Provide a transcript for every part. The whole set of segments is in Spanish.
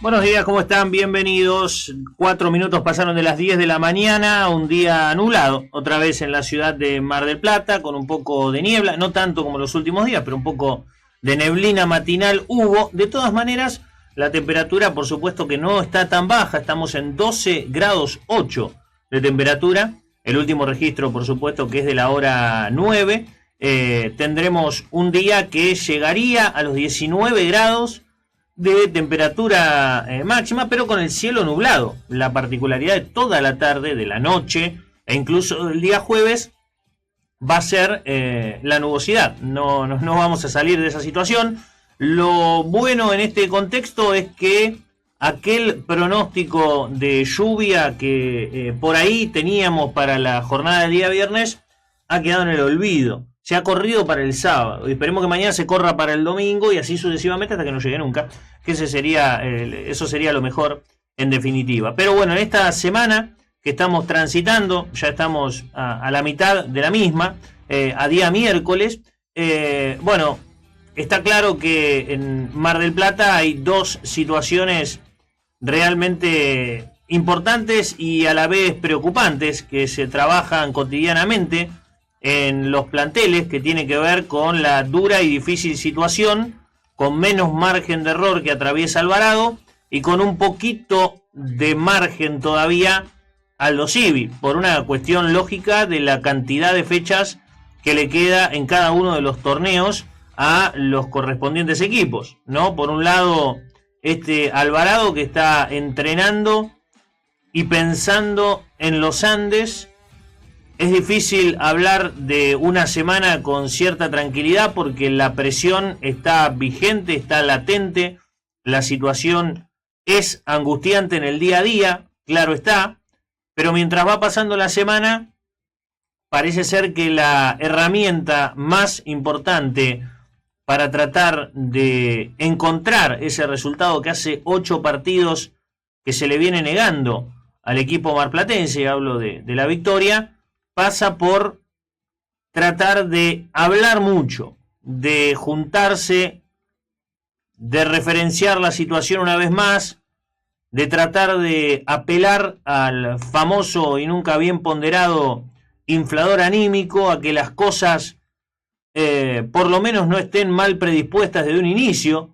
Buenos días, ¿cómo están? Bienvenidos. 4 minutos pasaron de las 10 de la mañana, un día nublado, otra vez en la ciudad de Mar del Plata, con un poco de niebla, no tanto como los últimos días, pero un poco de neblina matinal hubo. De todas maneras, la temperatura, por supuesto que no está tan baja, estamos en 12 grados 8 de temperatura. El último registro, por supuesto, que es de la hora 9. Tendremos un día que llegaría a los 19 grados de temperatura máxima, pero con el cielo nublado. La particularidad de toda la tarde, de la noche e incluso del día jueves va a ser la nubosidad. No vamos a salir de esa situación. Lo bueno en este contexto es que aquel pronóstico de lluvia que por ahí teníamos para la jornada del día viernes ha quedado en el olvido. Se ha corrido para el sábado y esperemos que mañana se corra para el domingo y así sucesivamente hasta que no llegue nunca, que eso sería lo mejor en definitiva. Pero bueno, en esta semana que estamos transitando, ya estamos a la mitad de la misma, a día miércoles. Bueno, está claro que en Mar del Plata hay dos situaciones realmente importantes y a la vez preocupantes que se trabajan cotidianamente en los planteles, que tiene que ver con la dura y difícil situación, con menos margen de error que atraviesa Alvarado y con un poquito de margen todavía Aldo Civi, por una cuestión lógica de la cantidad de fechas que le queda en cada uno de los torneos a los correspondientes equipos, ¿no? Por un lado, Alvarado que está entrenando y pensando en los Andes. Es difícil hablar de una semana con cierta tranquilidad porque la presión está vigente, está latente, la situación es angustiante en el día a día, claro está, pero mientras va pasando la semana, parece ser que la herramienta más importante para tratar de encontrar ese resultado que hace 8 partidos que se le viene negando al equipo marplatense, hablo de la victoria, pasa por tratar de hablar mucho, de juntarse, de referenciar la situación una vez más, de tratar de apelar al famoso y nunca bien ponderado inflador anímico, a que las cosas por lo menos no estén mal predispuestas desde un inicio,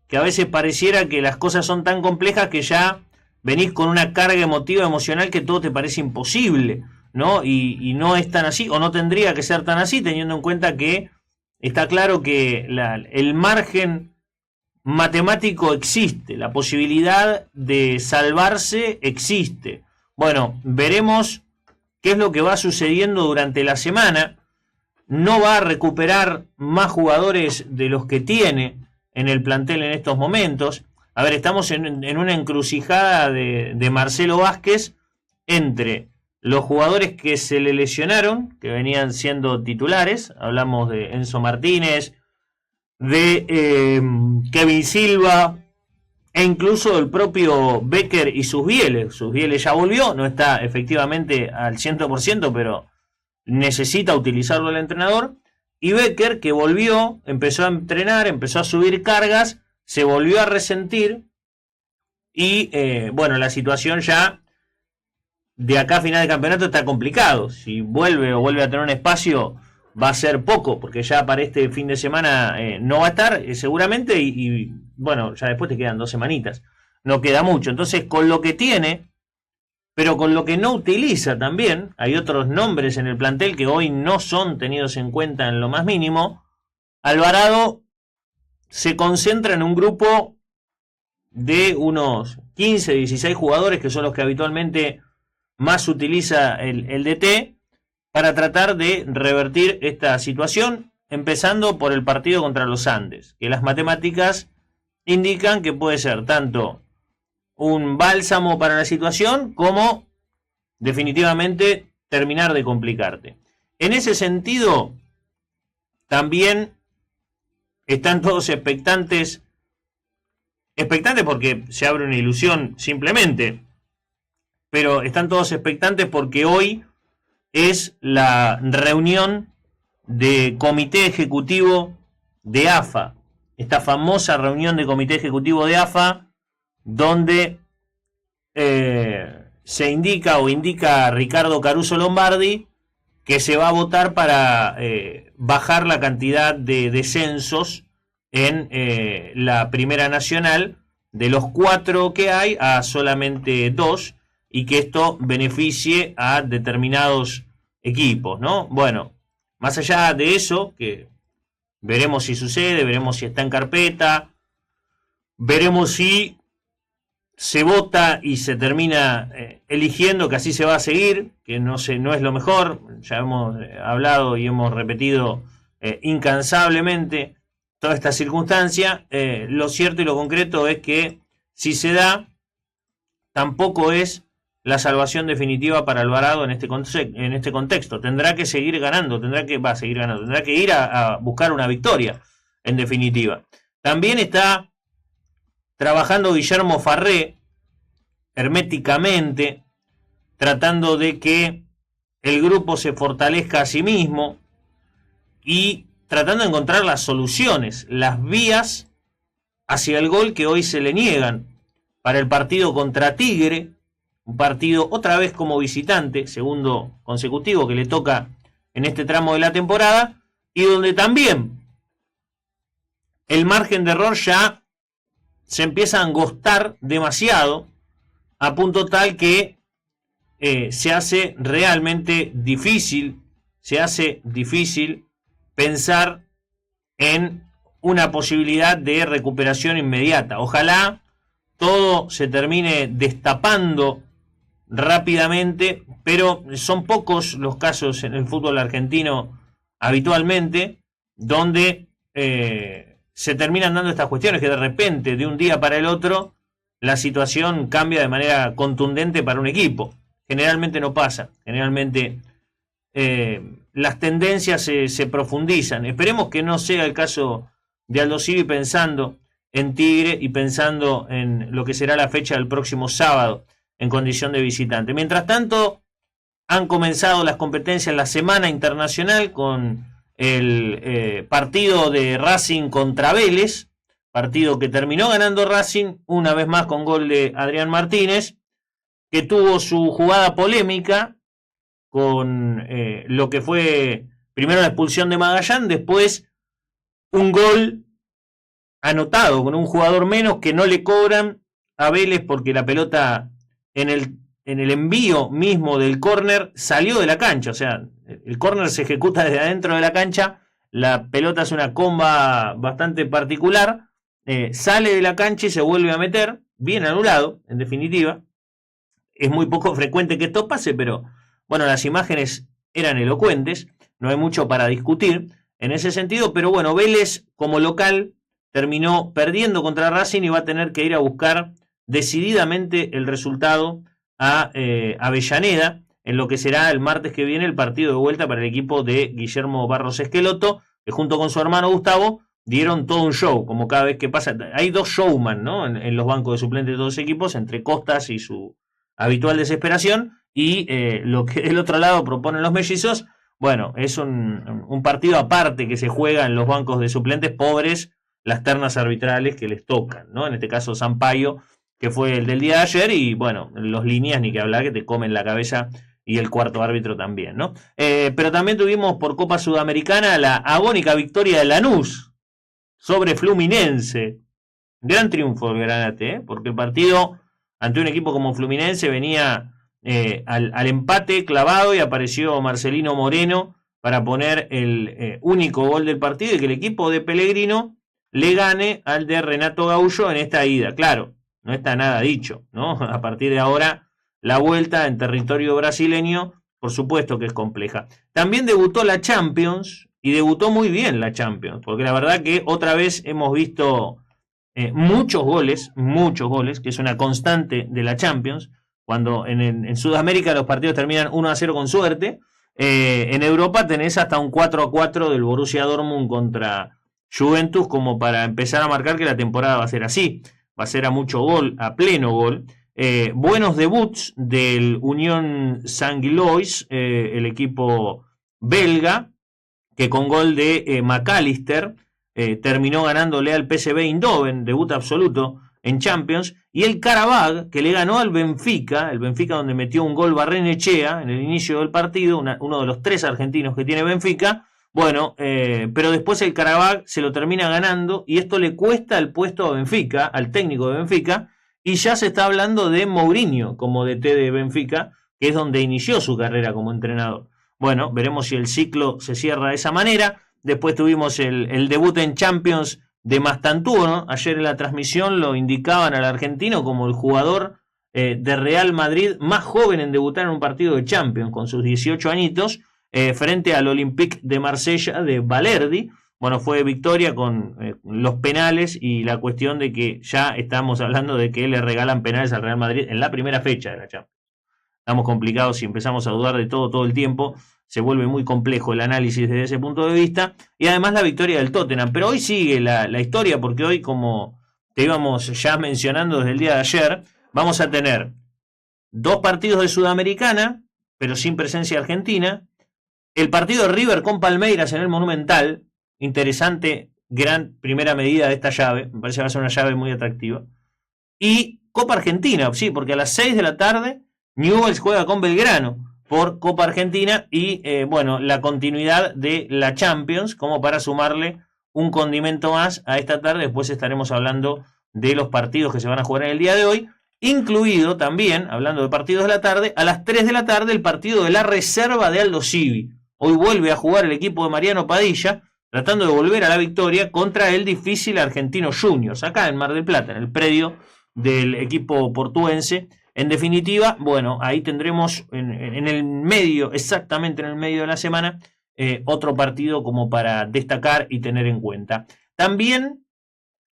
que a veces pareciera que las cosas son tan complejas que ya venís con una carga emotiva, emocional, que todo te parece imposible, ¿no? Y no es tan así, o no tendría que ser tan así, teniendo en cuenta que está claro que el margen matemático existe, la posibilidad de salvarse existe. Bueno, veremos qué es lo que va sucediendo durante la semana. No va a recuperar más jugadores de los que tiene en el plantel en estos momentos. A ver, estamos en una encrucijada de Marcelo Vázquez entre los jugadores que se le lesionaron, que venían siendo titulares, hablamos de Enzo Martínez, de Kevin Silva, e incluso del propio Becker y Susbiele. Susbiele ya volvió, no está efectivamente al 100%, pero necesita utilizarlo el entrenador. Y Becker, que volvió, empezó a entrenar, empezó a subir cargas, se volvió a resentir. Y bueno, la situación ya de acá a final de campeonato está complicado. Si vuelve a tener un espacio, va a ser poco, porque ya para este fin de semana no va a estar seguramente, y bueno, ya después te quedan 2 semanitas, no queda mucho. Entonces, con lo que tiene, pero con lo que no utiliza también, hay otros nombres en el plantel que hoy no son tenidos en cuenta en lo más mínimo. Alvarado se concentra en un grupo de unos 15, 16 jugadores, que son los que habitualmente más utiliza el DT, para tratar de revertir esta situación, empezando por el partido contra los Andes, que las matemáticas indican que puede ser tanto un bálsamo para la situación como definitivamente terminar de complicarte. En ese sentido, también están todos expectantes porque se abre una ilusión simplemente, pero están todos expectantes porque hoy es la reunión de comité ejecutivo de AFA, esta famosa reunión de comité ejecutivo de AFA, donde se indica Ricardo Caruso Lombardi que se va a votar para bajar la cantidad de descensos en la Primera Nacional de los 4 que hay a solamente 2, y que esto beneficie a determinados equipos, ¿no? Bueno, más allá de eso, que veremos si sucede, veremos si está en carpeta, veremos si se vota y se termina eligiendo que así se va a seguir, que no es lo mejor. Ya hemos hablado y hemos repetido incansablemente toda esta circunstancia. Lo cierto y lo concreto es que si se da, tampoco es la salvación definitiva para Alvarado en este contexto. Tendrá que seguir ganando, tendrá que ir a buscar una victoria, en definitiva. También está trabajando Guillermo Farré herméticamente, tratando de que el grupo se fortalezca a sí mismo y tratando de encontrar las soluciones, las vías hacia el gol que hoy se le niegan para el partido contra Tigre, un partido otra vez como visitante, segundo consecutivo que le toca en este tramo de la temporada, y donde también el margen de error ya se empieza a angostar demasiado, a punto tal que se hace realmente difícil, pensar en una posibilidad de recuperación inmediata. Ojalá todo se termine destapando rápidamente, pero son pocos los casos en el fútbol argentino habitualmente donde se terminan dando estas cuestiones, que de repente, de un día para el otro, la situación cambia de manera contundente para un equipo. Generalmente no pasa, generalmente las tendencias se profundizan. Esperemos que no sea el caso de Aldosivi, pensando en Tigre y pensando en lo que será la fecha del próximo sábado en condición de visitante. Mientras tanto, han comenzado las competencias en la semana internacional con el partido de Racing contra Vélez, partido que terminó ganando Racing, una vez más con gol de Adrián Martínez, que tuvo su jugada polémica con lo que fue primero la expulsión de Magallán, después un gol anotado con un jugador menos que no le cobran a Vélez porque la pelota en el envío mismo del córner salió de la cancha. O sea, el córner se ejecuta desde adentro de la cancha, la pelota es una comba bastante particular, sale de la cancha y se vuelve a meter, bien anulado, en definitiva. Es muy poco frecuente que esto pase, pero bueno, las imágenes eran elocuentes, no hay mucho para discutir en ese sentido, pero bueno, Vélez como local terminó perdiendo contra Racing y va a tener que ir a buscar decididamente el resultado a Avellaneda, en lo que será el martes que viene el partido de vuelta para el equipo de Guillermo Barros Esqueloto, que junto con su hermano Gustavo dieron todo un show, como cada vez que pasa. Hay dos showman, ¿no? En los bancos de suplentes de todos los equipos, entre Costas y su habitual desesperación, y lo que del otro lado proponen los mellizos. Bueno, es un partido aparte que se juega en los bancos de suplentes, pobres las ternas arbitrales que les tocan, ¿no? En este caso Sampaio, que fue el del día de ayer, y bueno, los líneas ni que hablar, que te comen la cabeza, y el cuarto árbitro también, ¿no? Pero también tuvimos por Copa Sudamericana la agónica victoria de Lanús sobre Fluminense. Gran triunfo del Granate, porque el partido ante un equipo como Fluminense venía al empate clavado, y apareció Marcelino Moreno para poner el único gol del partido y que el equipo de Pellegrino le gane al de Renato Gaullo en esta ida. Claro, no está nada dicho, ¿no? A partir de ahora, la vuelta en territorio brasileño, por supuesto que es compleja. También debutó la Champions, y debutó muy bien la Champions, porque la verdad que otra vez hemos visto muchos goles, que es una constante de la Champions. Cuando en Sudamérica los partidos terminan 1-0 con suerte, en Europa tenés hasta un 4-4 del Borussia Dortmund contra Juventus, como para empezar a marcar que la temporada va a ser así, va a ser a mucho gol, a pleno gol. Buenos debuts del Unión Saint-Gilloise, el equipo belga, que con gol de McAllister terminó ganándole al PSV Eindhoven, debut absoluto en Champions, y el Qarabag, que le ganó al Benfica, el Benfica donde metió un gol Barrenechea en el inicio del partido, uno de los 3 argentinos que tiene Benfica. Bueno, pero después el Qarabag se lo termina ganando y esto le cuesta el puesto a Benfica, al técnico de Benfica, y ya se está hablando de Mourinho como DT de Benfica, que es donde inició su carrera como entrenador. Bueno, veremos si el ciclo se cierra de esa manera. Después tuvimos el debut en Champions de Mastantuono. Ayer en la transmisión lo indicaban al argentino como el jugador de Real Madrid más joven en debutar en un partido de Champions, con sus 18 añitos, frente al Olympique de Marsella de Balerdi. Bueno, fue victoria con los penales y la cuestión de que ya estamos hablando de que le regalan penales al Real Madrid en la primera fecha de la Champions. Estamos complicados y empezamos a dudar de todo el tiempo. Se vuelve muy complejo el análisis desde ese punto de vista. Y además la victoria del Tottenham. Pero hoy sigue la historia, porque hoy, como te íbamos ya mencionando desde el día de ayer, vamos a tener 2 partidos de Sudamericana, pero sin presencia argentina. El partido de River con Palmeiras en el Monumental. Interesante, gran primera medida de esta llave. Me parece que va a ser una llave muy atractiva. Y Copa Argentina, sí, porque a las 6 de la tarde Newell's juega con Belgrano por Copa Argentina y bueno, la continuidad de la Champions como para sumarle un condimento más a esta tarde. Después estaremos hablando de los partidos que se van a jugar en el día de hoy, incluido también, hablando de partidos de la tarde, a las 3 de la tarde el partido de la reserva de Aldo Civi. Hoy vuelve a jugar el equipo de Mariano Padilla, tratando de volver a la victoria contra el difícil Argentino Juniors, acá en Mar del Plata, en el predio del equipo portuense. En definitiva, bueno, ahí tendremos en el medio, exactamente en el medio de la semana, otro partido como para destacar y tener en cuenta. También,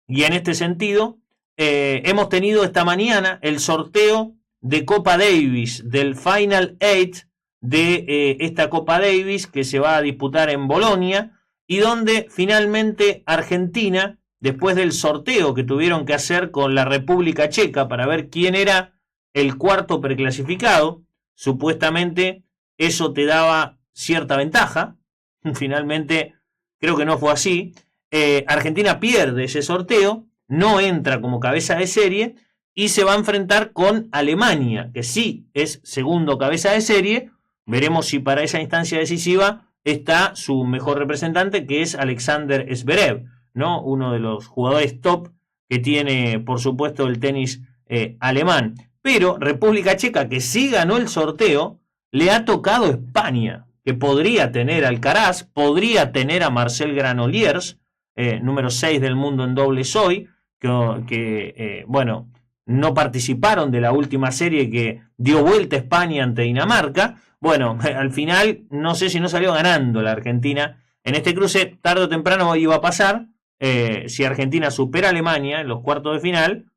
y en este sentido, hemos tenido esta mañana el sorteo de Copa Davis, del Final 8 de esta Copa Davis que se va a disputar en Bolonia y donde finalmente Argentina, después del sorteo que tuvieron que hacer con la República Checa para ver quién era el cuarto preclasificado, supuestamente eso te daba cierta ventaja. Finalmente creo que no fue así. Argentina pierde ese sorteo, no entra como cabeza de serie y se va a enfrentar con Alemania, que sí es segundo cabeza de serie. Veremos si para esa instancia decisiva está su mejor representante, que es Alexander Zverev, ¿no? Uno de los jugadores top que tiene, por supuesto, el tenis alemán. Pero República Checa, que sí ganó el sorteo, le ha tocado España, que podría tener a Alcaraz, podría tener a Marcel Granollers, número 6 del mundo en dobles hoy, que bueno, no participaron de la última serie que dio vuelta a España ante Dinamarca. Bueno, al final no sé si no salió ganando la Argentina. En este cruce, tarde o temprano iba a pasar. Si Argentina supera a Alemania en los cuartos de final,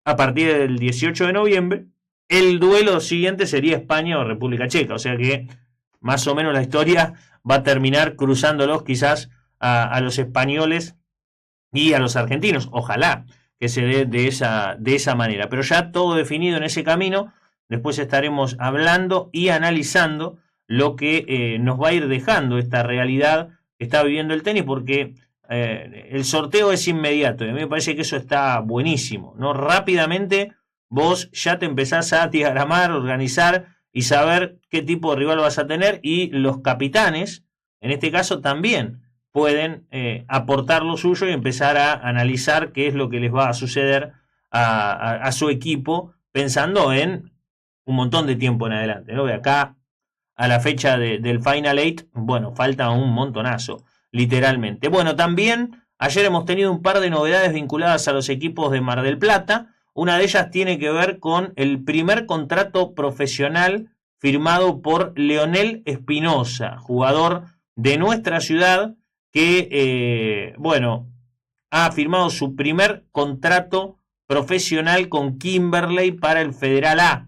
a partir del 18 de noviembre, el duelo siguiente sería España o República Checa. O sea que más o menos la historia va a terminar cruzándolos quizás a los españoles y a los argentinos. Ojalá que se dé de esa manera. Pero ya todo definido en ese camino. Después estaremos hablando y analizando lo que nos va a ir dejando esta realidad que está viviendo el tenis, porque el sorteo es inmediato y a mí me parece que eso está buenísimo, ¿no? Rápidamente vos ya te empezás a diagramar, organizar y saber qué tipo de rival vas a tener, y los capitanes, en este caso, también pueden aportar lo suyo y empezar a analizar qué es lo que les va a suceder a su equipo, pensando en un montón de tiempo en adelante, ¿no? De acá a la fecha del Final 8, bueno, falta un montonazo, literalmente. Bueno, también ayer hemos tenido un par de novedades vinculadas a los equipos de Mar del Plata. Una de ellas tiene que ver con el primer contrato profesional firmado por Leonel Espinosa, jugador de nuestra ciudad, que, bueno, ha firmado su primer contrato profesional con Kimberley para el Federal A.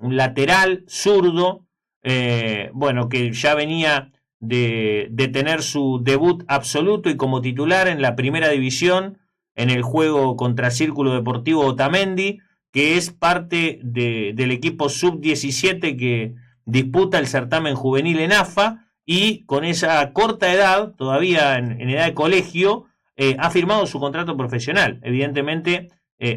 Un lateral zurdo, bueno, que ya venía de tener su debut absoluto y como titular en la primera división en el juego contra Círculo Deportivo Otamendi, que es parte del equipo sub-17 que disputa el certamen juvenil en AFA, y con esa corta edad, todavía en edad de colegio, ha firmado su contrato profesional. Evidentemente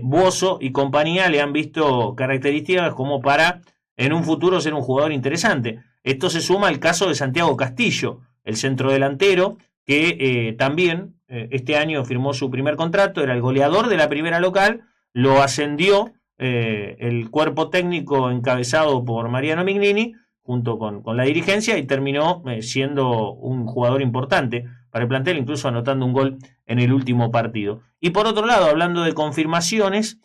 Buoso y compañía le han visto características como para en un futuro ser un jugador interesante. Esto se suma al caso de Santiago Castillo, el centrodelantero, que también este año firmó su primer contrato, era el goleador de la primera local, lo ascendió el cuerpo técnico encabezado por Mariano Mignini, junto con la dirigencia, y terminó siendo un jugador importante para el plantel, incluso anotando un gol en el último partido. Y por otro lado, hablando de confirmaciones,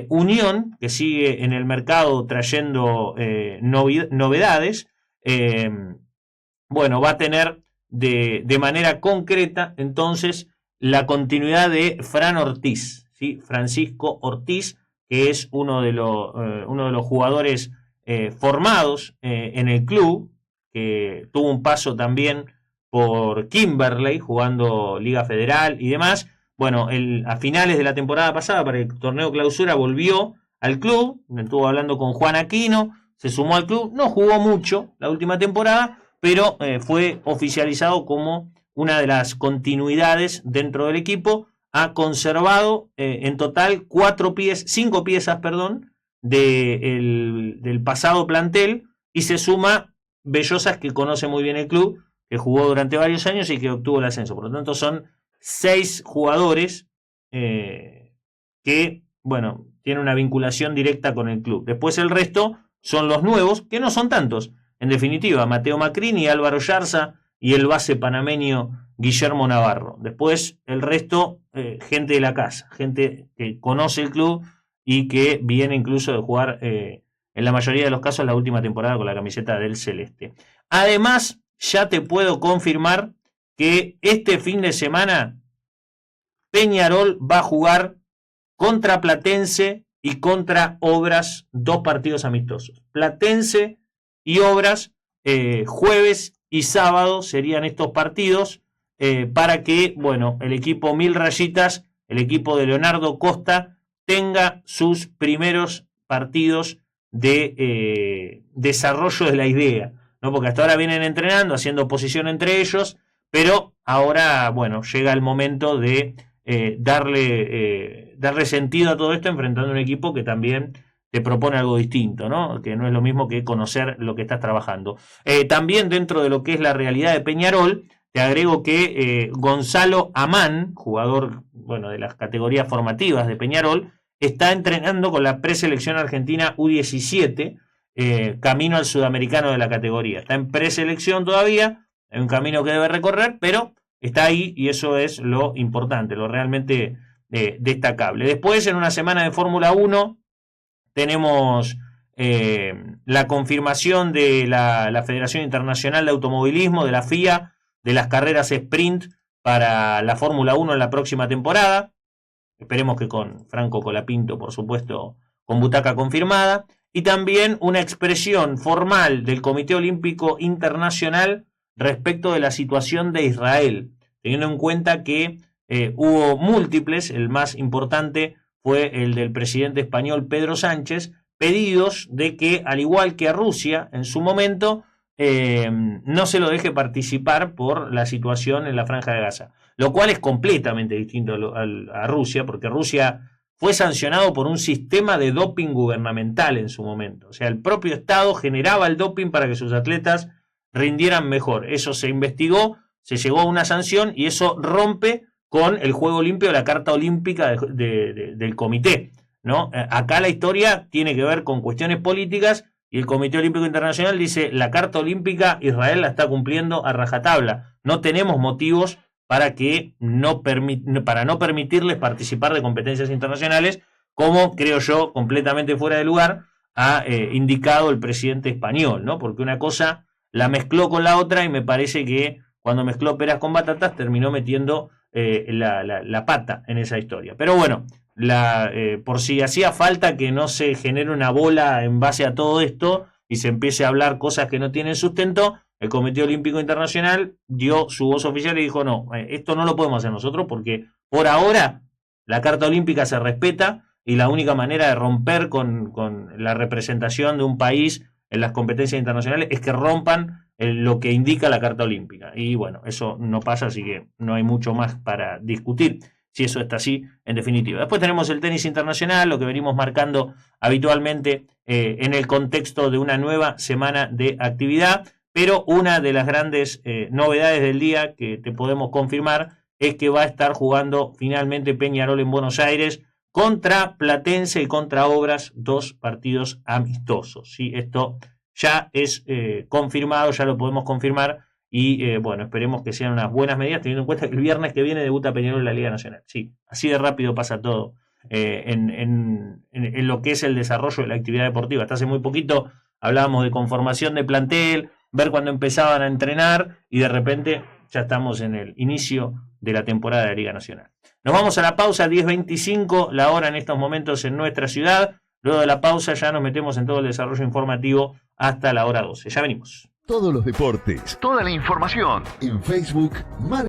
Unión, que sigue en el mercado trayendo novedades, bueno, va a tener de manera concreta entonces la continuidad de Fran Ortiz, ¿sí? Francisco Ortiz, que es uno de los jugadores formados en el club, que tuvo un paso también por Kimberley, jugando Liga Federal y demás. Bueno, a finales de la temporada pasada, para el torneo clausura, volvió al club, estuvo hablando con Juan Aquino, se sumó al club, no jugó mucho la última temporada, pero fue oficializado como una de las continuidades dentro del equipo. Ha conservado en total 5 piezas, del pasado plantel, y se suma Bellosas, que conoce muy bien el club, que jugó durante varios años y que obtuvo el ascenso. Por lo tanto, son 6 jugadores que, bueno, tienen una vinculación directa con el club. Después el resto son los nuevos, que no son tantos. En definitiva, Mateo Macrini, Álvaro Yarza y el base panameño Guillermo Navarro. Después el resto, gente de la casa, gente que conoce el club y que viene incluso de jugar, en la mayoría de los casos, la última temporada con la camiseta del Celeste. Además, ya te puedo confirmar que este fin de semana Peñarol va a jugar contra Platense y contra Obras, 2 partidos amistosos. Platense y Obras, jueves y sábado serían estos partidos, para que, bueno, el equipo Mil Rayitas, el equipo de Leonardo Costa, tenga sus primeros partidos de desarrollo de la idea, ¿no? Porque hasta ahora vienen entrenando, haciendo oposición entre ellos, pero ahora, bueno, llega el momento de darle sentido a todo esto, enfrentando un equipo que también te propone algo distinto, ¿no? Que no es lo mismo que conocer lo que estás trabajando. También dentro de lo que es la realidad de Peñarol, te agrego que Gonzalo Amán, jugador, bueno, de las categorías formativas de Peñarol, está entrenando con la preselección argentina U17, camino al sudamericano de la categoría. Está en preselección todavía, hay un camino que debe recorrer, pero está ahí, y eso es lo importante, lo realmente destacable. Después, en una semana de Fórmula 1, tenemos la confirmación de la Federación Internacional de Automovilismo, de la FIA, de las carreras sprint para la Fórmula 1 en la próxima temporada. Esperemos que con Franco Colapinto, por supuesto, con butaca confirmada. Y también una expresión formal del Comité Olímpico Internacional respecto de la situación de Israel, teniendo en cuenta que hubo múltiples, el más importante fue el del presidente español Pedro Sánchez, pedidos de que, al igual que a Rusia en su momento, no se lo deje participar por la situación en la Franja de Gaza, lo cual es completamente distinto a Rusia, porque Rusia fue sancionado por un sistema de doping gubernamental en su momento. O sea, el propio Estado generaba el doping para que sus atletas rindieran mejor. Eso se investigó, se llegó a una sanción, y eso rompe con el juego limpio, la Carta Olímpica del Comité, ¿no? Acá la historia tiene que ver con cuestiones políticas, y el Comité Olímpico Internacional dice: la Carta Olímpica Israel la está cumpliendo a rajatabla, no tenemos motivos para no permitirles participar de competencias internacionales, como, creo yo, completamente fuera de lugar ha indicado el presidente español, ¿no? Porque una cosa la mezcló con la otra, y me parece que cuando mezcló peras con batatas terminó metiendo la pata en esa historia. Pero bueno, por si hacía falta que no se genere una bola en base a todo esto y se empiece a hablar cosas que no tienen sustento, el Comité Olímpico Internacional dio su voz oficial y dijo: no, esto no lo podemos hacer nosotros, porque por ahora la Carta Olímpica se respeta, y la única manera de romper con la representación de un país en las competencias internacionales es que rompan lo que indica la Carta Olímpica. Y bueno, eso no pasa, así que no hay mucho más para discutir. si eso está así, en definitiva. Después tenemos el tenis internacional, lo que venimos marcando habitualmente en el contexto de una nueva semana de actividad, pero una de las grandes novedades del día que te podemos confirmar es que va a estar jugando finalmente Peñarol en Buenos Aires contra Platense y contra Obras, 2 partidos amistosos. ¿Sí? Esto ya es confirmado, ya lo podemos confirmar. Y bueno, esperemos que sean unas buenas medidas, teniendo en cuenta que el viernes que viene debuta Peñarol en la Liga Nacional. Sí, así de rápido pasa todo en lo que es el desarrollo de la actividad deportiva. Hasta hace muy poquito hablábamos de conformación de plantel, ver cuándo empezaban a entrenar y de repente ya estamos en el inicio de la temporada de la Liga Nacional. Nos vamos a la pausa, 10:25, la hora en estos momentos en nuestra ciudad. Luego de la pausa ya nos metemos en todo el desarrollo informativo hasta la hora 12. Ya venimos. Todos los deportes, toda la información en Facebook.